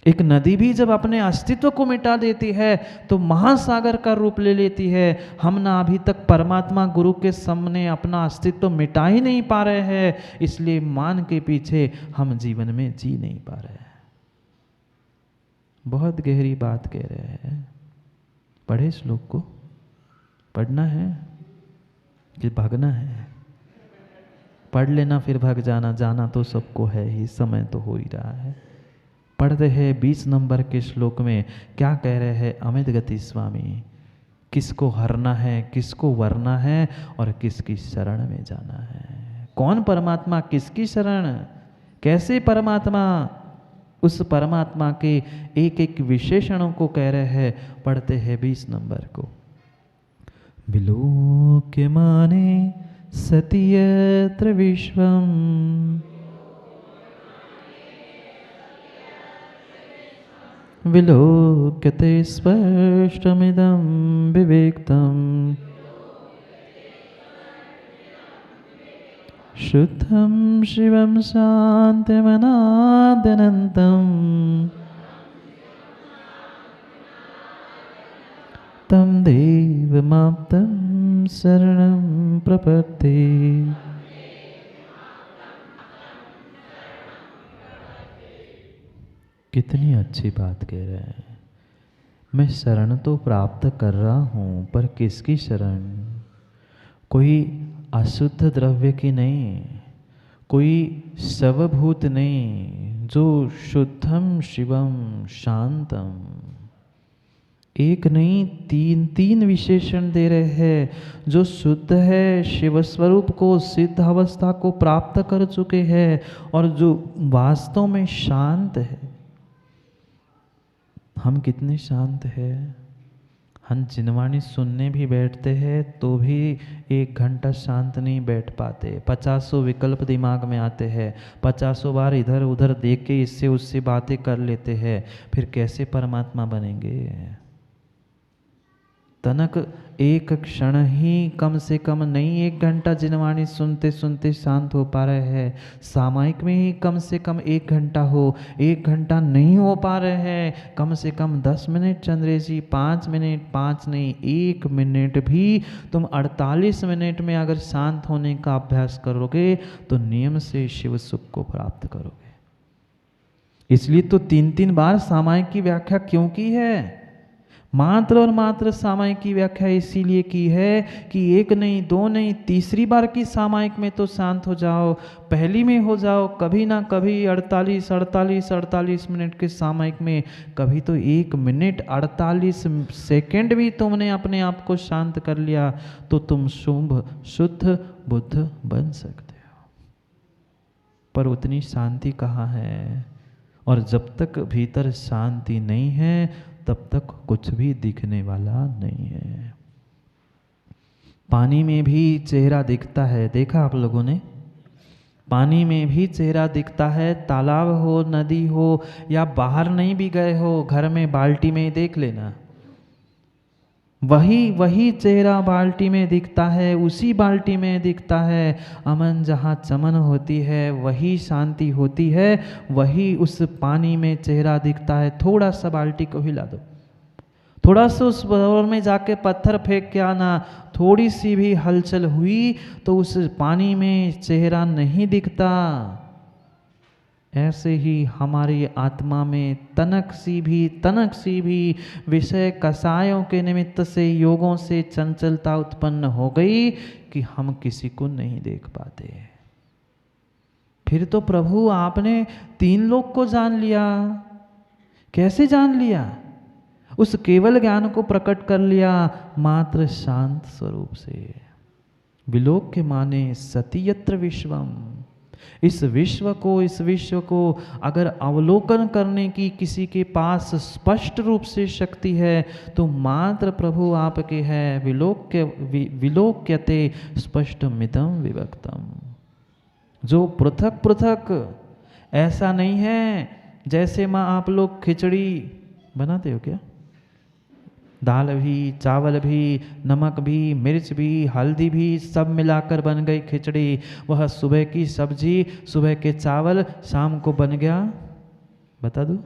एक नदी भी जब अपने अस्तित्व को मिटा देती है तो महासागर का रूप ले लेती है। हम ना अभी तक परमात्मा गुरु के सामने अपना अस्तित्व मिटा ही नहीं पा रहे हैं, इसलिए मान के पीछे हम जीवन में जी नहीं पा रहे हैं। बहुत गहरी बात कह रहे हैं। पढ़े श्लोक को? पढ़ना है कि भागना है? पढ़ लेना फिर भाग जाना, जाना तो सबको है ही, समय तो हो ही रहा है। पढ़ते हैं 20 नंबर के श्लोक में क्या कह रहे हैं अमित गति स्वामी। किसको हरना है, किसको वरना है और किसकी शरण में जाना है। कौन परमात्मा, किसकी शरण, कैसे परमात्मा? उस परमात्मा के एक एक विशेषणों को कह रहे हैं। पढ़ते हैं 20 नंबर को। विलोक्य माने सत्यत्र विश्वम, विलोक्यते स्पष्टमिदं विवेक्तम्, शुद्धं शिवं शान्तिमनाद्यनन्तम्, तं देवमाप्तं शरणं प्रपद्ये। कितनी अच्छी बात कह रहे हैं। मैं शरण तो प्राप्त कर रहा हूँ, पर किसकी शरण? कोई अशुद्ध द्रव्य की नहीं, कोई शवभूत नहीं, जो शुद्धम शिवम शांतम। एक नहीं, तीन तीन विशेषण दे रहे हैं। जो शुद्ध है, शिव स्वरूप को, सिद्ध अवस्था को प्राप्त कर चुके हैं, और जो वास्तव में शांत है। हम कितने शांत हैं? हम जिनवाणी सुनने भी बैठते हैं तो भी 1 घंटा शांत नहीं बैठ पाते। 50 विकल्प दिमाग में आते हैं, 50 बार इधर उधर देख के इससे उससे बातें कर लेते हैं। फिर कैसे परमात्मा बनेंगे? तनक एक क्षण ही कम से कम नहीं 1 घंटा जिनवाणी सुनते सुनते शांत हो पा रहे हैं। सामायिक में ही कम से कम 1 घंटा हो, 1 घंटा नहीं हो पा रहे हैं, कम से कम 10 मिनट चंद्रेश जी, 5 मिनट, 5 नहीं 1 मिनट भी तुम 48 मिनट में अगर शांत होने का अभ्यास करोगे तो नियम से शिव सुख को प्राप्त करोगे। इसलिए तो 3-3 बार सामायिक की व्याख्या क्यों की है? मात्र और मात्र सामायिक की व्याख्या इसीलिए की है कि 1 नहीं 2 नहीं, तीसरी बार की सामायिक में तो शांत हो जाओ, पहली में हो जाओ, कभी ना कभी 48 मिनट के सामायिक में कभी तो 1 मिनट 48 सेकंड भी तुमने अपने आप को शांत कर लिया तो तुम शुद्ध बुद्ध बन सकते हो। पर उतनी शांति कहाँ है? और जब तक भीतर शांति नहीं है तब तक कुछ भी दिखने वाला नहीं है। पानी में भी चेहरा दिखता है, देखा आप लोगों ने? पानी में भी चेहरा दिखता है, तालाब हो, नदी हो, या बाहर नहीं भी गए हो, घर में बाल्टी में देख लेना, वही चेहरा बाल्टी में दिखता है, उसी बाल्टी में दिखता है। अमन जहाँ चमन होती है वही शांति होती है, वही उस पानी में चेहरा दिखता है। थोड़ा सा बाल्टी को हिला दो, थोड़ा सा उस सरोवर में जाके पत्थर फेंक के आना, थोड़ी सी भी हलचल हुई तो उस पानी में चेहरा नहीं दिखता। ऐसे ही हमारी आत्मा में तनक सी भी विषय कसायों के निमित्त से, योगों से चंचलता उत्पन्न हो गई कि हम किसी को नहीं देख पाते। फिर तो प्रभु आपने 3 लोक को जान लिया। कैसे जान लिया? उस केवल ज्ञान को प्रकट कर लिया मात्र शांत स्वरूप से। विलोक्य माने सत्यत्र विश्वम। इस विश्व को अगर अवलोकन करने की किसी के पास स्पष्ट रूप से शक्ति है तो मात्र प्रभु आपके है। विलोक्यते स्पष्टमिदं विभक्तम। जो पृथक पृथक, ऐसा नहीं है जैसे माँ आप लोग खिचड़ी बनाते हो क्या? दाल भी, चावल भी, नमक भी, मिर्च भी, हल्दी भी सब मिलाकर बन गई खिचड़ी। वह सुबह की सब्जी, सुबह के चावल शाम को बन गया, बता दूं,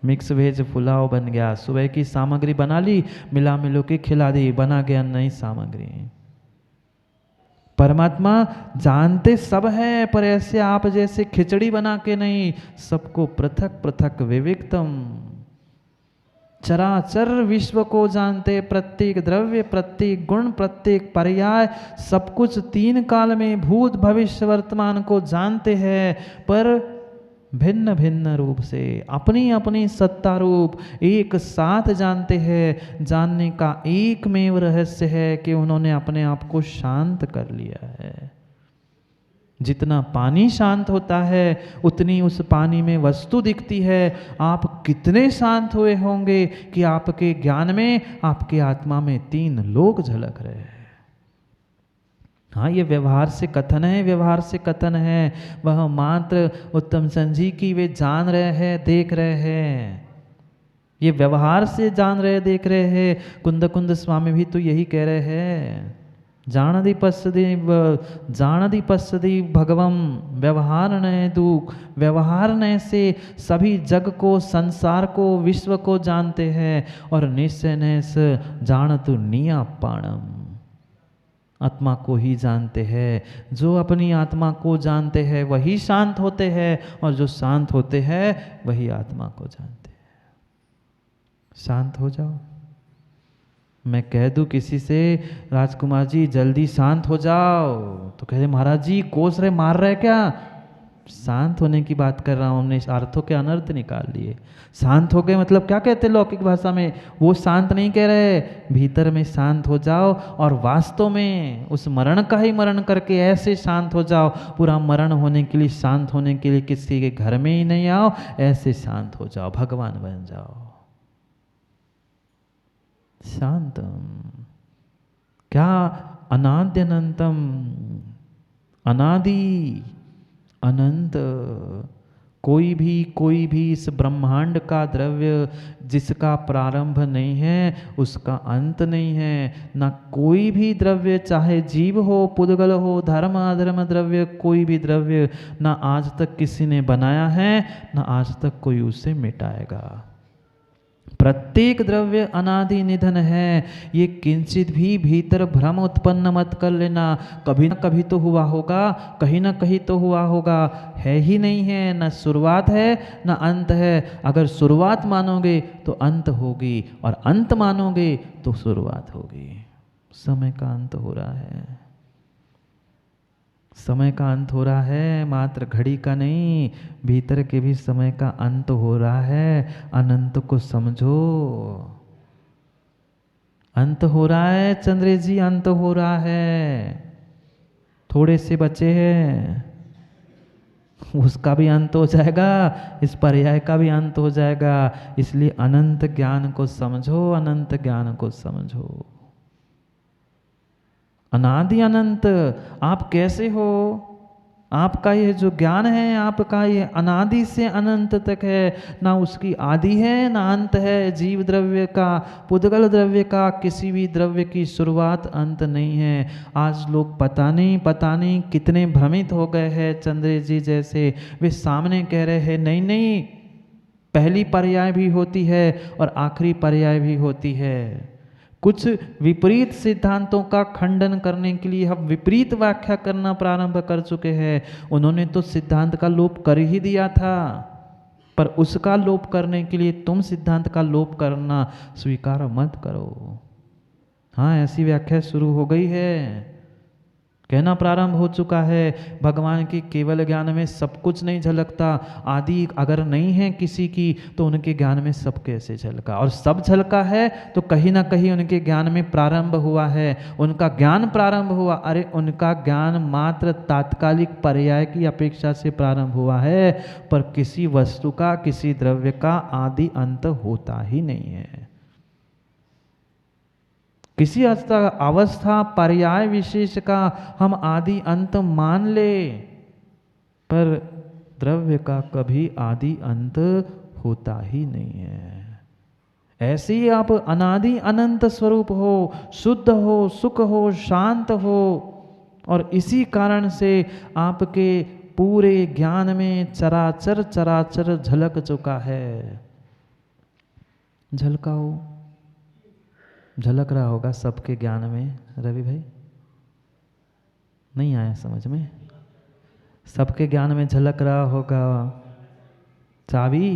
मिक्स वेज पुलाव बन गया, सुबह की सामग्री बना ली, मिला मिलो के खिला दी, बना गया नई सामग्री। परमात्मा जानते सब है, पर ऐसे आप जैसे खिचड़ी बना के नहीं, सबको पृथक पृथक विविक्तम, चराचर विश्व को जानते, प्रत्येक द्रव्य, प्रत्येक गुण, प्रत्येक पर्याय, सब कुछ तीन काल में भूत भविष्य वर्तमान को जानते हैं, पर भिन्न भिन्न रूप से अपनी अपनी सत्ता रूप एक साथ जानते हैं। जानने का एकमेव रहस्य है कि उन्होंने अपने आप को शांत कर लिया है। जितना पानी शांत होता है उतनी उस पानी में वस्तु दिखती है। आप कितने शांत हुए होंगे कि आपके ज्ञान में, आपके आत्मा में तीन लोक झलक रहे हैं। हाँ, ये व्यवहार से कथन है, व्यवहार से कथन है। वह मात्र उत्तम चंद जी की वे जान रहे हैं, देख रहे हैं, ये व्यवहार से जान रहे देख रहे हैं। कुंद कुंद स्वामी भी तो यही कह रहे हैं, जानदि पश्यति भगवम व्यवहार नय दुख। व्यवहार नय से सभी जग को, संसार को, विश्व को जानते हैं, और निश्चय नय से जानतु नियापाणम, आत्मा को ही जानते हैं। जो अपनी आत्मा को जानते हैं वही शांत होते हैं, और जो शांत होते हैं वही आत्मा को जानते हैं। शांत हो जाओ। मैं कह दूं किसी से, राजकुमार जी जल्दी शांत हो जाओ, तो कह दे महाराज जी कोस रहे, मार रहे क्या? शांत होने की बात कर रहा हूं, हमने इस अर्थों के अनर्थ निकाल लिए। शांत हो गए मतलब क्या कहते लौकिक भाषा में? वो शांत नहीं कह रहे, भीतर में शांत हो जाओ, और वास्तव में उस मरण का ही मरण करके ऐसे शांत हो जाओ। पूरा मरण होने के लिए, शांत होने के लिए किसी के घर में ही नहीं आओ, ऐसे शांत हो जाओ, भगवान बन जाओ। शांतम क्या? अनाद्यनंतम, अनादि अनंत। कोई भी इस ब्रह्मांड का द्रव्य जिसका प्रारंभ नहीं है उसका अंत नहीं है। ना कोई भी द्रव्य, चाहे जीव हो, पुद्गल हो, धर्म अधर्म द्रव्य, कोई भी द्रव्य ना आज तक किसी ने बनाया है, ना आज तक कोई उसे मिटाएगा। प्रत्येक द्रव्य अनादि निधन है। ये किंचित भी भीतर भ्रम उत्पन्न मत कर लेना। कभी ना कभी तो हुआ होगा, कहीं ना कहीं तो हुआ होगा, है ही नहीं है। न शुरुआत है न अंत है। अगर शुरुआत मानोगे तो अंत होगी, और अंत मानोगे तो शुरुआत होगी। समय का अंत हो रहा है, समय का अंत हो रहा है, मात्र घड़ी का नहीं, भीतर के भी समय का अंत हो रहा है। अनंत को समझो, अंत हो रहा है चंद्र जी, अंत हो रहा है। थोड़े से बचे हैं, उसका भी अंत हो जाएगा, इस पर्याय का भी अंत हो जाएगा। इसलिए अनंत ज्ञान को समझो, अनंत ज्ञान को समझो। अनादि अनंत आप कैसे हो? आपका ये जो ज्ञान है, आपका ये अनादि से अनंत तक है। ना उसकी आदि है ना अंत है। जीव द्रव्य का, पुद्गल द्रव्य का, किसी भी द्रव्य की शुरुआत अंत नहीं है। आज लोग पता नहीं कितने भ्रमित हो गए हैं। चंद्र जी जैसे वे सामने कह रहे हैं नहीं नहीं, पहली पर्याय भी होती है और आखिरी पर्याय भी होती है। कुछ विपरीत सिद्धांतों का खंडन करने के लिए हम विपरीत व्याख्या करना प्रारंभ कर चुके हैं। उन्होंने तो सिद्धांत का लोप कर ही दिया था, पर उसका लोप करने के लिए तुम सिद्धांत का लोप करना स्वीकार मत करो। हाँ, ऐसी व्याख्या शुरू हो गई है, कहना प्रारंभ हो चुका है। भगवान की केवल ज्ञान में सब कुछ नहीं झलकता। आदि अगर नहीं है किसी की तो उनके ज्ञान में सब कैसे झलका? और सब झलका है तो कहीं ना कहीं उनके ज्ञान में प्रारंभ हुआ है। उनका ज्ञान प्रारंभ हुआ, अरे उनका ज्ञान मात्र तात्कालिक पर्याय की अपेक्षा से प्रारंभ हुआ है, पर किसी वस्तु का, किसी द्रव्य का आदि अंत होता ही नहीं है। किसी अवस्था पर्याय विशेष का हम आदि अंत मान ले, पर द्रव्य का कभी आदि अंत होता ही नहीं है। ऐसे ही आप अनादि अनंत स्वरूप हो, शुद्ध हो, सुख हो, शांत हो, और इसी कारण से आपके पूरे ज्ञान में चराचर चराचर झलक चुका है। झलकाओ, झलक रहा होगा सबके ज्ञान में। रवि भाई नहीं आया समझ में? सबके ज्ञान में झलक रहा होगा। चाबी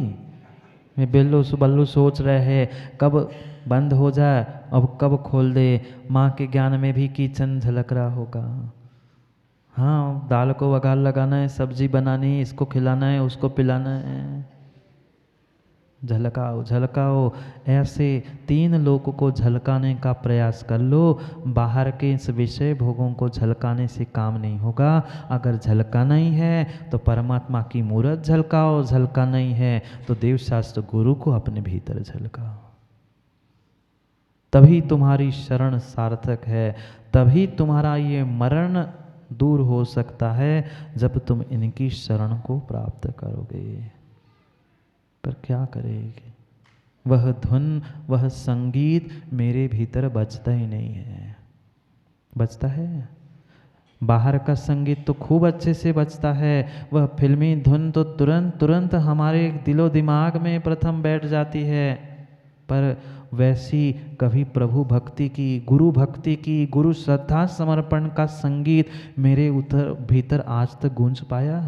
में बिल्लू बल्लू सोच रहे हैं कब बंद हो जाए, अब कब खोल दे। माँ के ज्ञान में भी किचन झलक रहा होगा। हाँ, दाल को वघार लगाना है, सब्जी बनानी है, इसको खिलाना है, उसको पिलाना है। झलकाओ झलकाओ, ऐसे 3 लोगों को झलकाने का प्रयास कर लो। बाहर के इस विषय भोगों को झलकाने से काम नहीं होगा। अगर झलकाना ही है तो परमात्मा की मूरत झलकाओ, झलकाना ही है तो देव शास्त्र गुरु को अपने भीतर झलकाओ। तभी तुम्हारी शरण सार्थक है, तभी तुम्हारा ये मरण दूर हो सकता है जब तुम इनकी शरण को प्राप्त करोगे। पर क्या करेंगे? वह धुन, वह संगीत मेरे भीतर बजता ही नहीं है। बजता है? बाहर का संगीत तो खूब अच्छे से बजता है, वह फिल्मी धुन तो तुरंत तुरंत हमारे दिलो दिमाग में प्रथम बैठ जाती है। पर वैसी कभी प्रभु भक्ति की, गुरु भक्ति की, गुरु श्रद्धा समर्पण का संगीत मेरे भीतर आज तक गूंज पाया?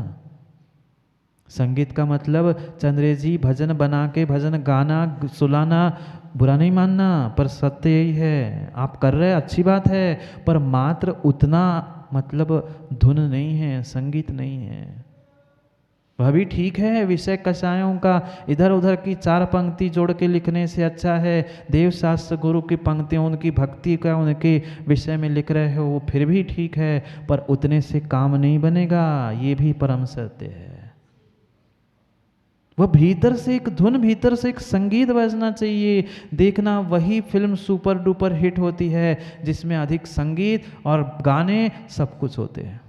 संगीत का मतलब चंद्रे जी भजन बना के भजन गाना सुलाना बुरा नहीं मानना, पर सत्य यही है। आप कर रहे हैं अच्छी बात है, पर मात्र उतना मतलब धुन नहीं है, संगीत नहीं है। वह भी ठीक है, विषय कषायों का इधर उधर की 4 पंक्ति जोड़ के लिखने से अच्छा है देव शास्त्र गुरु की पंक्तियों, उनकी भक्ति का उनके विषय में लिख रहे हो, वो फिर भी ठीक है, पर उतने से काम नहीं बनेगा। ये भी परम सत्य है। वह भीतर से एक धुन, भीतर से एक संगीत बजना चाहिए। देखना वही फिल्म सुपर डुपर हिट होती है जिसमें अधिक संगीत और गाने सब कुछ होते हैं।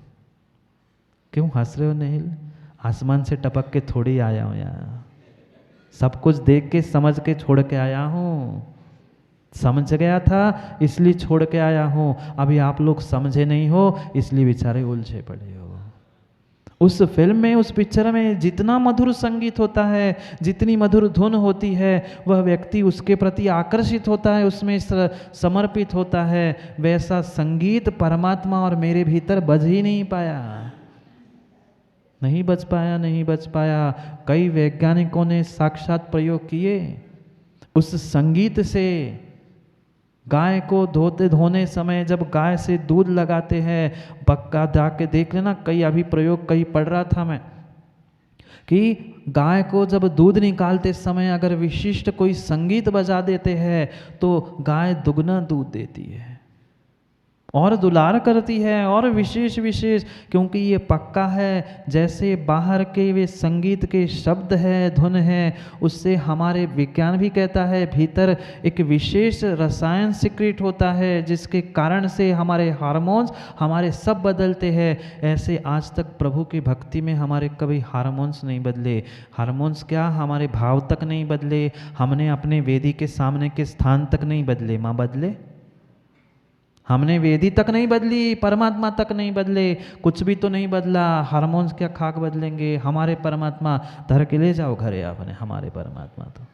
क्यों हंस रहे हो नेहिल? आसमान से टपक के थोड़ी आया हूँ यहाँ, सब कुछ देख के समझ के छोड़ के आया हूँ। समझ गया था इसलिए छोड़ के आया हूँ, अभी आप लोग समझे नहीं हो इसलिए बेचारे उलझे पड़े हो। उस फिल्म में, उस पिक्चर में जितना मधुर संगीत होता है, जितनी मधुर धुन होती है, वह व्यक्ति उसके प्रति आकर्षित होता है, उसमें समर्पित होता है। वैसा संगीत परमात्मा और मेरे भीतर बज ही नहीं पाया, नहीं बच पाया, नहीं बच पाया। कई वैज्ञानिकों ने साक्षात प्रयोग किए उस संगीत से। गाय को धोने समय जब गाय से दूध लगाते हैं, पक्का जाके देख लेना, कई अभी प्रयोग कई पढ़ रहा था मैं कि गाय को जब दूध निकालते समय अगर विशिष्ट कोई संगीत बजा देते हैं तो गाय दुगना दूध देती है और दुलार करती है और विशेष विशेष, क्योंकि ये पक्का है। जैसे बाहर के वे संगीत के शब्द है, धुन है, उससे हमारे विज्ञान भी कहता है भीतर एक विशेष रसायन सिक्रिट होता है जिसके कारण से हमारे हार्मोन्स हमारे सब बदलते हैं। ऐसे आज तक प्रभु की भक्ति में हमारे कभी हार्मोन्स नहीं बदले। हार्मोन्स क्या, हमारे भाव तक नहीं बदले, हमने अपने वेदी के सामने के स्थान तक नहीं बदले। माँ बदले? हमने वेदी तक नहीं बदली, परमात्मा तक नहीं बदले, कुछ भी तो नहीं बदला। हार्मोन्स क्या खाक बदलेंगे? हमारे परमात्मा धर के ले जाओ घरे आपने, हमारे परमात्मा तो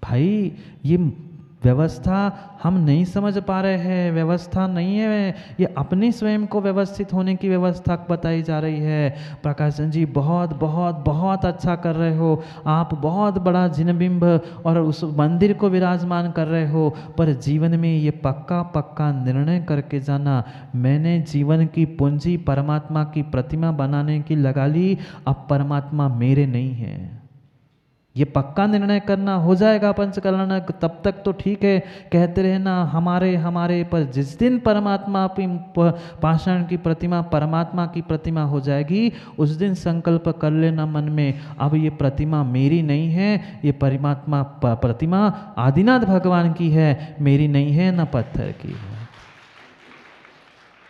भाई ये व्यवस्था हम नहीं समझ पा रहे हैं। व्यवस्था नहीं है, ये अपने स्वयं को व्यवस्थित होने की व्यवस्था बताई जा रही है। प्रकाश चंद जी बहुत बहुत बहुत अच्छा कर रहे हो आप, बहुत बड़ा जिनबिंब और उस मंदिर को विराजमान कर रहे हो, पर जीवन में ये पक्का पक्का निर्णय करके जाना, मैंने जीवन की पूंजी परमात्मा की प्रतिमा बनाने की लगा ली, अब परमात्मा मेरे नहीं है। ये पक्का निर्णय करना हो जाएगा पंचकरण, तब तक तो ठीक है, कहते रहना हमारे हमारे, पर जिस दिन परमात्मा पाषाण की प्रतिमा परमात्मा की प्रतिमा हो जाएगी, उस दिन संकल्प कर लेना मन में, अब ये प्रतिमा मेरी नहीं है, ये परमात्मा प्रतिमा आदिनाथ भगवान की है, मेरी नहीं है, न पत्थर की है।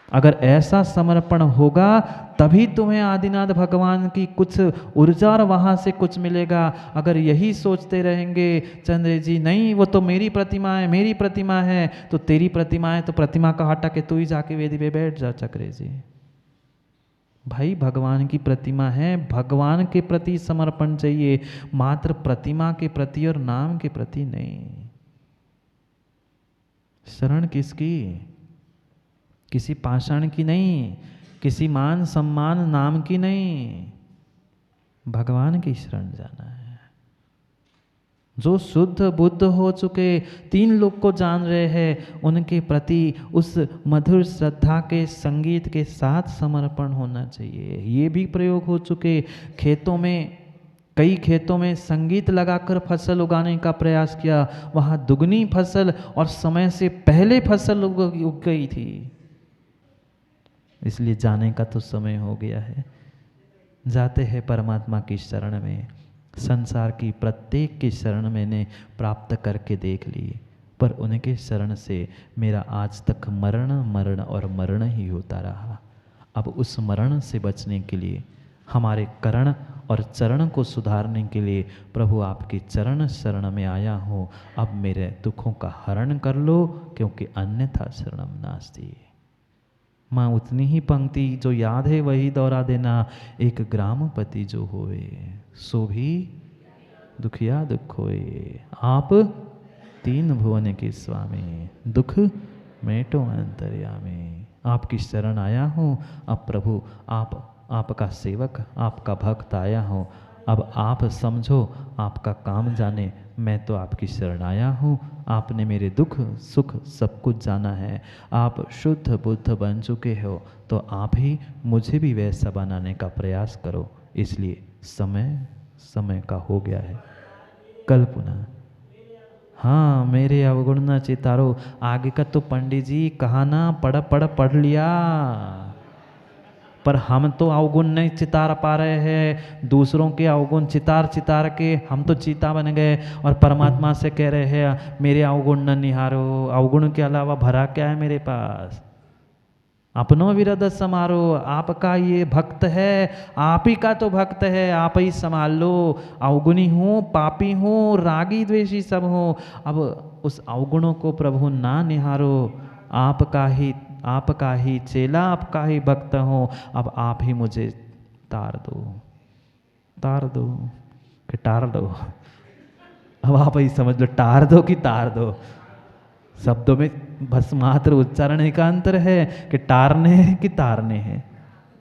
अगर ऐसा समर्पण होगा तभी तुम्हें आदिनाथ भगवान की कुछ ऊर्जा और वहाँ से कुछ मिलेगा। अगर यही सोचते रहेंगे चंद्र जी नहीं वो तो मेरी प्रतिमा है, मेरी प्रतिमा है, तो तेरी प्रतिमा है तो प्रतिमा का हटा के तू ही जाके वेदी पे बैठ जा चक्रे जी। भाई भगवान की प्रतिमा है, भगवान के प्रति समर्पण चाहिए, मात्र प्रतिमा के प्रति और नाम के प्रति नहीं। शरण किसकी? किसी पाषाण की नहीं, किसी मान सम्मान नाम की नहीं, भगवान की शरण जाना है। जो शुद्ध बुद्ध हो चुके, तीन लोग को जान रहे हैं, उनके प्रति उस मधुर श्रद्धा के संगीत के साथ समर्पण होना चाहिए। ये भी प्रयोग हो चुके खेतों में, कई खेतों में संगीत लगाकर फसल उगाने का प्रयास किया, वहाँ दुगनी फसल और समय से पहले फसल उग गई थी। इसलिए जाने का तो समय हो गया है। जाते हैं परमात्मा की शरण में। संसार की प्रत्येक की शरण मैंने प्राप्त करके देख ली, पर उनके शरण से मेरा आज तक मरण मरण और मरण ही होता रहा। अब उस मरण से बचने के लिए, हमारे करण और चरण को सुधारने के लिए प्रभु आपकी चरण शरण में आया हूँ। अब मेरे दुखों का हरण कर लो, क्योंकि अन्यथा शरणम नास्ति। माँ उतनी ही पंक्ति जो याद है वही दोहरा देना। एक ग्रामपति जो होए, सो भी दुखिया दुख होए। आप तीन भुवन के स्वामी, दुख मेटो अंतर्यामी। आपकी शरण आया हूँ। अब प्रभु आपका सेवक, आपका भक्त आया हूँ। अब आप समझो, आपका काम जाने। मैं तो आपकी शरण आया हूँ। आपने मेरे दुख सुख सब कुछ जाना है। आप शुद्ध बुद्ध बन चुके हो, तो आप ही मुझे भी वैसा बनाने का प्रयास करो। इसलिए समय का हो गया है। कल पुनः, हाँ, मेरे अवगुण न चितारो। आगे का तो पंडित जी कहा ना, पढ़ लिया, पर हम तो अवगुण नहीं चितार पा रहे हैं। दूसरों के अवगुण चितार चितार के हम तो चीता बन गए, और परमात्मा से कह रहे हैं मेरे अवगुण न निहारो। अवगुण के अलावा भरा क्या है मेरे पास? अपनो विरद समारोह। आपका ये भक्त है, आप ही का तो भक्त है, आप ही संभाल लो। अवगुणी हूँ, पापी हूँ, रागी द्वेषी सब हूँ। अब उस अवगुणों को प्रभु ना निहारो। आपका ही चेला, आपका ही भक्त हूँ। अब आप ही मुझे तार दो कि टार दो। अब आप ही समझ लो, टार दो कि तार दो। शब्दों में बस मात्र उच्चारण का अंतर है कि टारने हैं कि तारने हैं।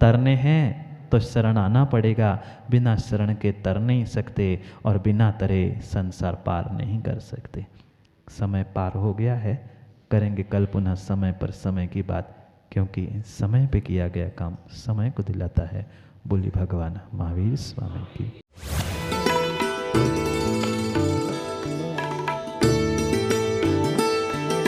तरने हैं तो शरण आना पड़ेगा, बिना शरण के तर नहीं सकते, और बिना तरे संसार पार नहीं कर सकते। समय पार हो गया है, करेंगे कल पुनः समय पर समय की बात, क्योंकि समय पे किया गया काम समय को दिलाता है। बोली भगवान महावीर स्वामी की।